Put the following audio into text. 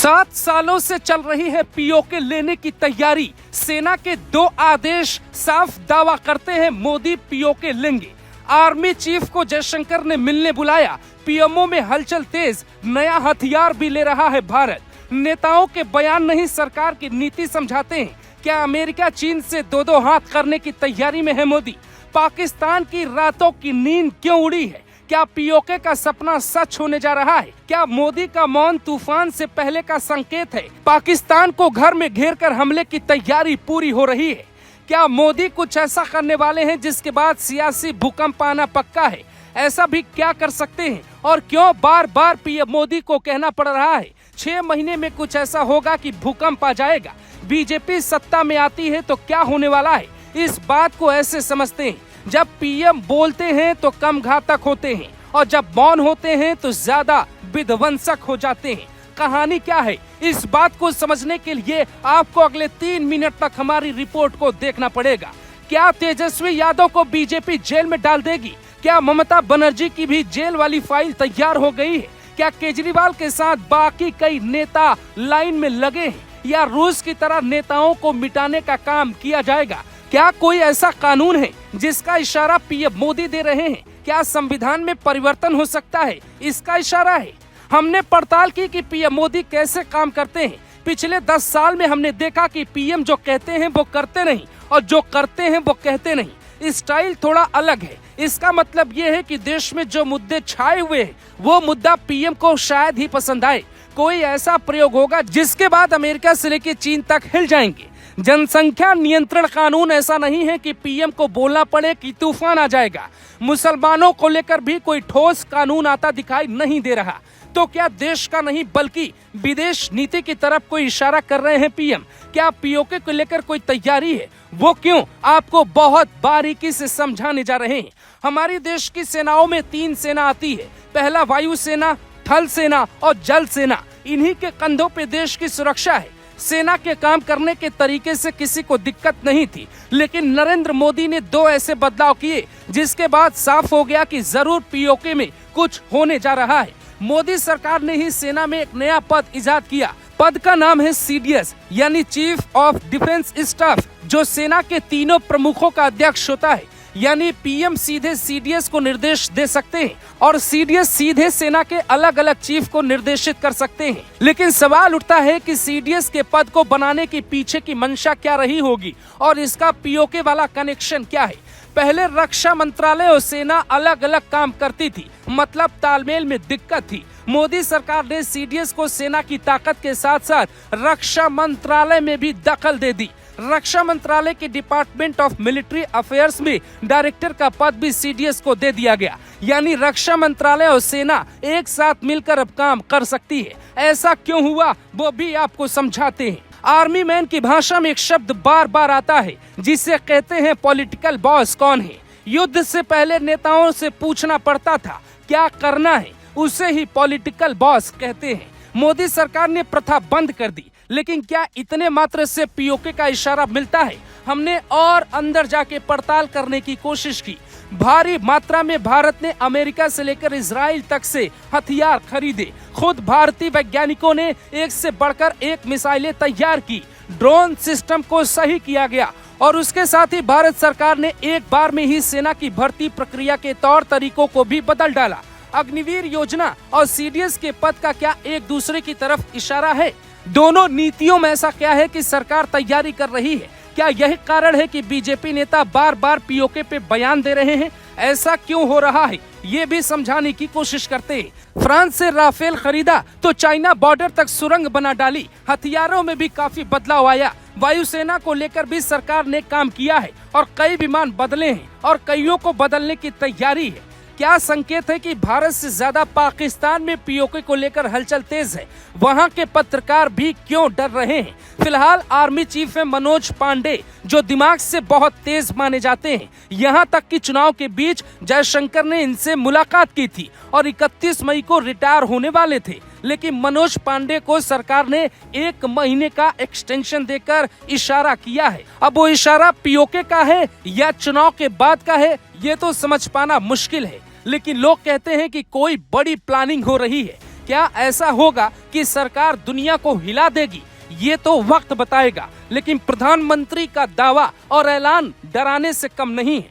7 सालों से चल रही है पीओके लेने की तैयारी। सेना के 2 आदेश साफ दावा करते हैं मोदी पीओके लेंगे। आर्मी चीफ को जयशंकर ने मिलने बुलाया। पीएमओ में हलचल तेज, नया हथियार भी ले रहा है भारत। नेताओं के बयान नहीं सरकार की नीति समझाते हैं। क्या अमेरिका चीन से 2-2 हाथ करने की तैयारी में है मोदी? पाकिस्तान की रातों की नींद क्यों उड़ी है? क्या पीओके का सपना सच होने जा रहा है? क्या मोदी का मौन तूफान से पहले का संकेत है? पाकिस्तान को घर में घेर कर हमले की तैयारी पूरी हो रही है। क्या मोदी कुछ ऐसा करने वाले हैं जिसके बाद सियासी भूकंप आना पक्का है? ऐसा भी क्या कर सकते हैं और क्यों बार बार पीएम मोदी को कहना पड़ रहा है 6 महीने में कुछ ऐसा होगा कि भूकंप आ जाएगा? बीजेपी सत्ता में आती है तो क्या होने वाला है? इस बात को ऐसे समझते हैं, जब पीएम बोलते हैं तो कम घातक होते हैं और जब मौन होते हैं तो ज्यादा विध्वंसक हो जाते हैं। कहानी क्या है, इस बात को समझने के लिए आपको अगले 3 मिनट तक हमारी रिपोर्ट को देखना पड़ेगा। क्या तेजस्वी यादव को बीजेपी जेल में डाल देगी? क्या ममता बनर्जी की भी जेल वाली फाइल तैयार हो गई है? क्या केजरीवाल के साथ बाकी कई नेता लाइन में लगे हैं या रूस की तरह नेताओं को मिटाने का काम किया जाएगा? क्या कोई ऐसा कानून है जिसका इशारा पीएम मोदी दे रहे हैं? क्या संविधान में परिवर्तन हो सकता है, इसका इशारा है? हमने पड़ताल की कि पीएम मोदी कैसे काम करते हैं। पिछले 10 साल में हमने देखा कि पीएम जो कहते हैं वो करते नहीं और जो करते हैं वो कहते नहीं। स्टाइल थोड़ा अलग है। इसका मतलब ये है कि देश में जो मुद्दे छाए हुए हैं वो मुद्दा पीएम को शायद ही पसंद आए। कोई ऐसा प्रयोग होगा जिसके बाद अमेरिका से लेकर चीन तक हिल जाएंगे। जनसंख्या नियंत्रण कानून ऐसा नहीं है कि पीएम को बोलना पड़े कि तूफान आ जाएगा। मुसलमानों को लेकर भी कोई ठोस कानून आता दिखाई नहीं दे रहा। तो क्या देश का नहीं बल्कि विदेश नीति की तरफ कोई इशारा कर रहे हैं पीएम? क्या पीओके को लेकर कोई तैयारी है? वो क्यों, आपको बहुत बारीकी से समझाने जा रहे हैं। हमारी देश की सेनाओं में 3 सेना आती है। पहला वायु सेना, थल सेना और जल सेना। इन्हीं के कंधों पे देश की सुरक्षा है। सेना के काम करने के तरीके से किसी को दिक्कत नहीं थी, लेकिन नरेंद्र मोदी ने 2 ऐसे बदलाव किए जिसके बाद साफ हो गया कि जरूर पीओके में कुछ होने जा रहा है। मोदी सरकार ने ही सेना में एक नया पद इजाद किया। पद का नाम है सीडीएस यानी चीफ ऑफ डिफेंस स्टाफ, जो सेना के तीनों प्रमुखों का अध्यक्ष होता है। यानी पीएम सीधे सीडीएस को निर्देश दे सकते हैं और सीडीएस सीधे सेना के अलग अलग चीफ को निर्देशित कर सकते हैं। लेकिन सवाल उठता है कि सीडीएस के पद को बनाने के पीछे की मंशा क्या रही होगी और इसका पीओके वाला कनेक्शन क्या है? पहले रक्षा मंत्रालय और सेना अलग अलग काम करती थी, मतलब तालमेल में दिक्कत थी। मोदी सरकार ने सीडीएस को सेना की ताकत के साथ साथ रक्षा मंत्रालय में भी दखल दे दी। रक्षा मंत्रालय के डिपार्टमेंट ऑफ मिलिट्री अफेयर्स में डायरेक्टर का पद भी सीडीएस को दे दिया गया। यानी रक्षा मंत्रालय और सेना एक साथ मिलकर अब काम कर सकती है। ऐसा क्यों हुआ वो भी आपको समझाते हैं। आर्मी मैन की भाषा में एक शब्द बार बार आता है जिसे कहते हैं पॉलिटिकल बॉस कौन है। युद्ध से पहले नेताओं से पूछना पड़ता था क्या करना है, उसे ही पॉलिटिकल बॉस कहते हैं। मोदी सरकार ने प्रथा बंद कर दी, लेकिन क्या इतने मात्र से पीओके का इशारा मिलता है? हमने और अंदर जाके पड़ताल करने की कोशिश की। भारी मात्रा में भारत ने अमेरिका से लेकर इजराइल तक से हथियार खरीदे। खुद भारतीय वैज्ञानिकों ने एक से बढ़कर एक मिसाइलें तैयार की। ड्रोन सिस्टम को सही किया गया और उसके साथ ही भारत सरकार ने एक बार में ही सेना की भर्ती प्रक्रिया के तौर तरीकों को भी बदल डाला। अग्निवीर योजना और सीडीएस के पद का क्या एक दूसरे की तरफ इशारा है? दोनों नीतियों में ऐसा क्या है कि सरकार तैयारी कर रही है? क्या यही कारण है कि बीजेपी नेता बार बार पीओके पे बयान दे रहे हैं? ऐसा क्यों हो रहा है ये भी समझाने की कोशिश करते हैं। फ्रांस से राफेल खरीदा तो चाइना बॉर्डर तक सुरंग बना डाली। हथियारों में भी काफी बदलाव आया। वायुसेना को लेकर भी सरकार ने काम किया है और कई विमान बदले हैं और कईयों को बदलने की तैयारी है। क्या संकेत है कि भारत से ज्यादा पाकिस्तान में पीओके को लेकर हलचल तेज है? वहां के पत्रकार भी क्यों डर रहे हैं? फिलहाल आर्मी चीफ है मनोज पांडे, जो दिमाग से बहुत तेज माने जाते हैं। यहां तक कि चुनाव के बीच जयशंकर ने इनसे मुलाकात की थी और 31 मई को रिटायर होने वाले थे, लेकिन मनोज पांडे को सरकार ने 1 महीने का एक्सटेंशन देकर इशारा किया है। अब वो इशारा पीओके का है या चुनाव के बाद का है, ये तो समझ पाना मुश्किल है। लेकिन लोग कहते हैं कि कोई बड़ी प्लानिंग हो रही है। क्या ऐसा होगा कि सरकार दुनिया को हिला देगी? ये तो वक्त बताएगा, लेकिन प्रधानमंत्री का दावा और ऐलान डराने से कम नहीं है।